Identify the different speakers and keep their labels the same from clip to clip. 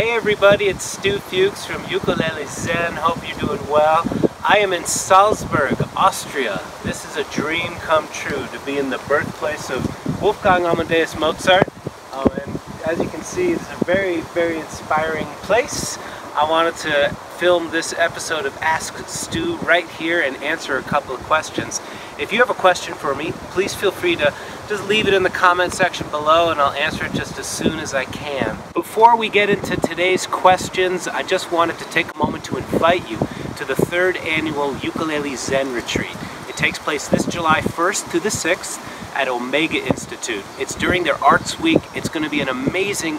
Speaker 1: Hey everybody, it's Stu Fuchs from Ukulele Zen. Hope you're doing well. I am in Salzburg, Austria. This is a dream come true to be in the birthplace of Wolfgang Amadeus Mozart. And as you can see, it's a very, very inspiring place. I wanted to film this episode of Ask Stu right here and answer a couple of questions. If you have a question for me, please feel free to just leave it in the comment section below and I'll answer it just as soon as I can. Before we get into today's questions, I just wanted to take a moment to invite you to the 3rd annual Ukulele Zen Retreat. It takes place this July 1st to the 6th at Omega Institute. It's during their Arts Week. It's going to be an amazing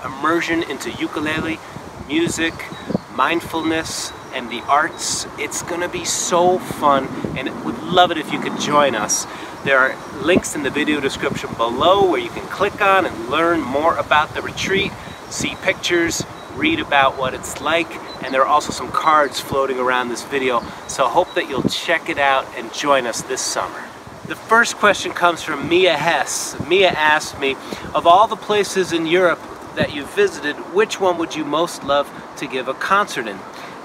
Speaker 1: immersion into ukulele, music, mindfulness, and the arts. It's going to be so fun and would love it if you could join us. There are links in the video description below where you can click on and learn more about the retreat, see pictures, read about what it's like, and there are also some cards floating around this video, so I hope that you'll check it out and join us this summer. The first question comes from Mia Hess. Mia asked me, of all the places in Europe that you've visited, which one would you most love to give a concert in?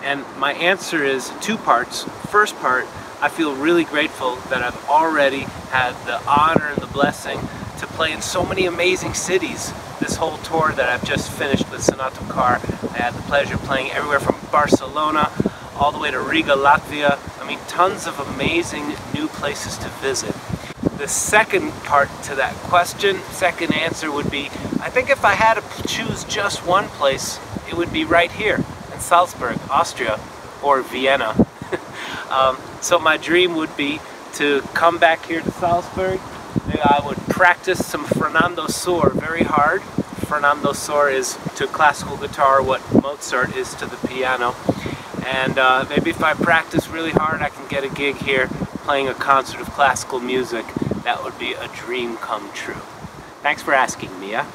Speaker 1: And my answer is 2 parts. First part, I feel really grateful that I've already had the honor and the blessing to play in so many amazing cities. This whole tour that I've just finished with Sonato Car, I had the pleasure of playing everywhere from Barcelona all the way to Riga, Latvia. I mean, tons of amazing new places to visit. The second part to that question, second answer would be, I think if I had to choose just one place, it would be right here in Salzburg, Austria, or Vienna. So my dream would be to come back here to Salzburg. I would practice some Fernando Sor very hard. Fernando Sor is to classical guitar what Mozart is to the piano. And maybe if I practice really hard, I can get a gig here playing a concert of classical music. That would be a dream come true. Thanks for asking, Mia.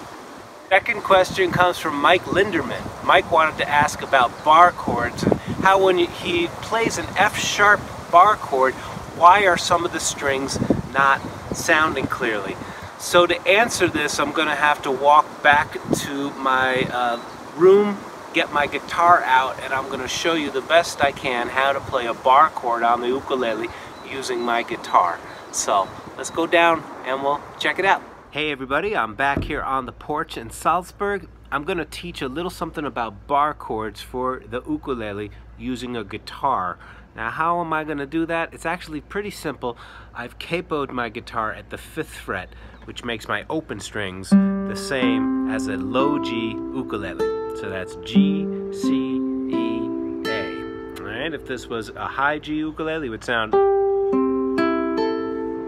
Speaker 1: Second question comes from Mike Linderman. Mike wanted to ask about bar chords and how when he plays an F-sharp bar chord, why are some of the strings not sounding clearly? So to answer this, I'm going to have to walk back to my room, get my guitar out, and I'm going to show you the best I can how to play a bar chord on the ukulele using my guitar. So let's go down and we'll check it out. Hey everybody, I'm back here on the porch in Salzburg. I'm going to teach a little something about bar chords for the ukulele using a guitar. Now how am I going to do that? It's actually pretty simple. I've capoed my guitar at the 5th fret, which makes my open strings the same as a low G ukulele. So that's G, C, E, A. Alright, if this was a high G ukulele, it would sound...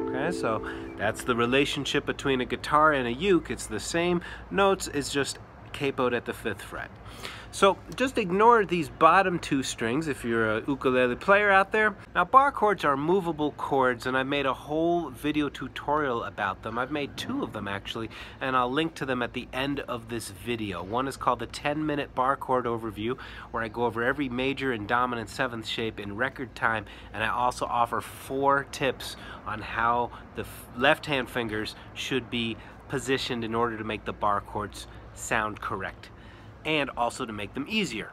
Speaker 1: Okay, so that's the relationship between a guitar and a uke. It's the same notes, it's just capoed at the 5th fret. So just ignore these bottom 2 strings if you're a ukulele player out there. Now bar chords are movable chords and I made a whole video tutorial about them. I've made 2 of them actually, and I'll link to them at the end of this video. One is called the 10-minute bar chord overview, where I go over every major and dominant 7th shape in record time, and I also offer 4 tips on how the left-hand fingers should be positioned in order to make the bar chords sound correct, and also to make them easier.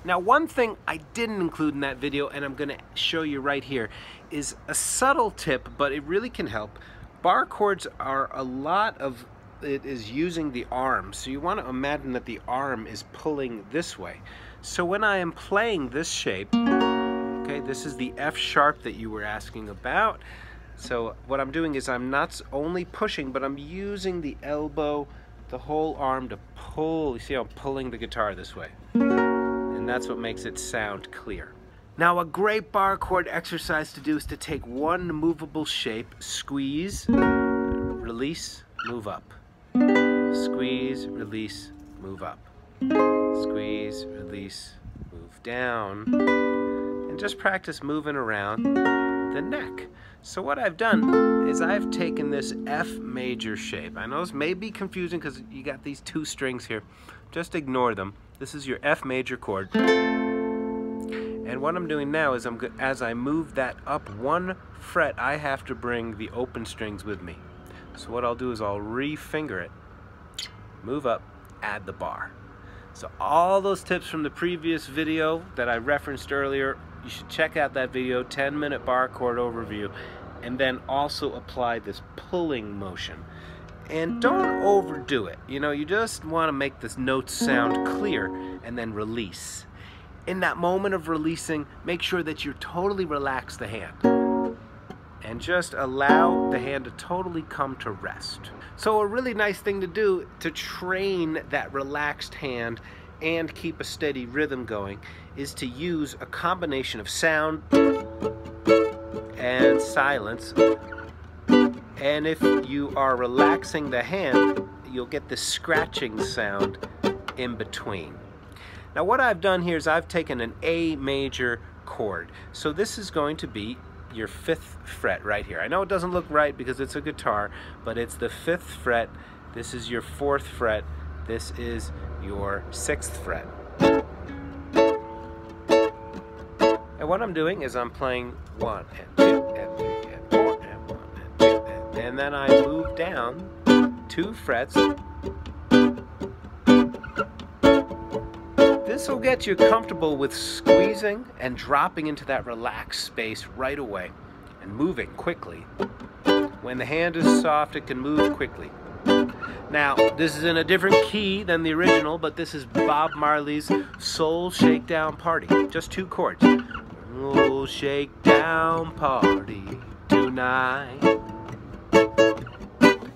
Speaker 1: Now one thing I didn't include in that video, and I'm going to show you right here, is a subtle tip, but it really can help. Bar chords are a lot of it is using the arm, so you want to imagine that the arm is pulling this way. So when I am playing this shape, okay, this is the F sharp that you were asking about. So what I'm doing is I'm not only pushing, but I'm using the elbow, the whole arm to pull. You see how I'm pulling the guitar this way, and that's what makes it sound clear. Now a great bar chord exercise to do is to take one movable shape, squeeze, release, move up, squeeze, release, move up, squeeze, release, move down, and just practice moving around the neck. So what I've done is I've taken this F major shape. I know this may be confusing because you got these 2 strings here. Just ignore them. This is your F major chord. And what I'm doing now is as I move that up 1 fret, I have to bring the open strings with me. So what I'll do is I'll re-finger it, move up, add the bar. So all those tips from the previous video that I referenced earlier, you should check out that video, 10-minute bar chord overview, and then also apply this pulling motion. And don't overdo it. You know, you just want to make this note sound clear and then release. In that moment of releasing, make sure that you totally relax the hand. And just allow the hand to totally come to rest. So a really nice thing to do to train that relaxed hand and keep a steady rhythm going is to use a combination of sound and silence. And if you are relaxing the hand, you'll get this scratching sound in between. Now what I've done here is I've taken an A major chord. So this is going to be your 5th fret right here. I know it doesn't look right because it's a guitar, but it's the 5th fret. This is your 4th fret. This is your 6th fret. And what I'm doing is I'm playing 1 and 2 and 3 and 4 and 1 and 2 and then I move down 2 frets. This will get you comfortable with squeezing and dropping into that relaxed space right away and moving quickly. When the hand is soft, it can move quickly. Now, this is in a different key than the original, but this is Bob Marley's Soul Shakedown Party. Just 2 chords. Oh, shakedown party tonight.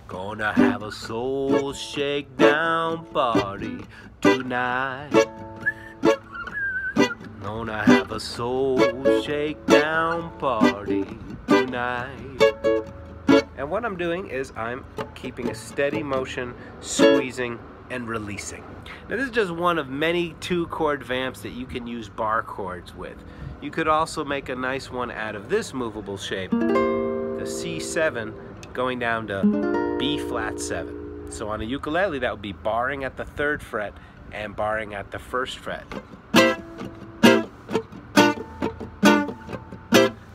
Speaker 1: Gonna have a soul shakedown party tonight. Gonna have a soul shakedown party tonight. And what I'm doing is I'm keeping a steady motion, squeezing and releasing. Now this is just one of many 2-chord vamps that you can use bar chords with. You could also make a nice one out of this movable shape, the C7 going down to B flat 7. So on a ukulele that would be barring at the 3rd fret and barring at the 1st fret.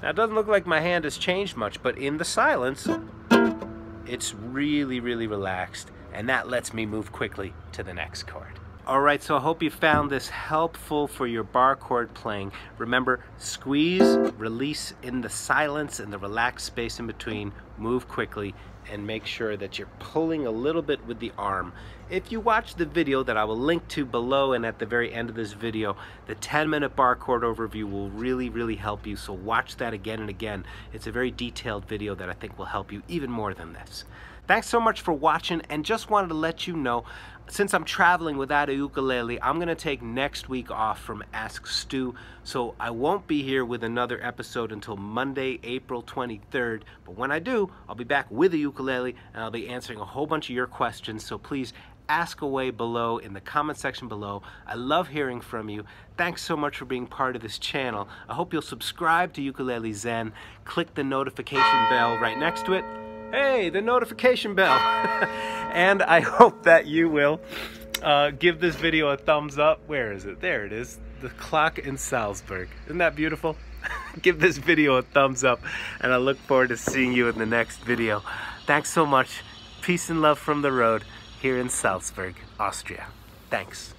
Speaker 1: Now it doesn't look like my hand has changed much, but in the silence, it's really, really relaxed, and that lets me move quickly to the next chord. Alright, so I hope you found this helpful for your bar chord playing. Remember, squeeze, release in the silence and the relaxed space in between, move quickly, and make sure that you're pulling a little bit with the arm. If you watch the video that I will link to below and at the very end of this video, the 10-minute bar chord overview will really, really help you, so watch that again and again. It's a very detailed video that I think will help you even more than this. Thanks so much for watching, and just wanted to let you know, since I'm traveling without a ukulele, I'm going to take next week off from Ask Stu, so I won't be here with another episode until Monday, April 23rd, but when I do, I'll be back with a ukulele, and I'll be answering a whole bunch of your questions, so please ask away below in the comment section below. I love hearing from you. Thanks so much for being part of this channel. I hope you'll subscribe to Ukulele Zen, click the notification bell right next to it. Hey, the notification bell. And I hope that you will give this video a thumbs up. Where is it? There it is. The clock in Salzburg. Isn't that beautiful? Give this video a thumbs up, and I look forward to seeing you in the next video. Thanks so much. Peace and love from the road here in Salzburg, Austria. Thanks.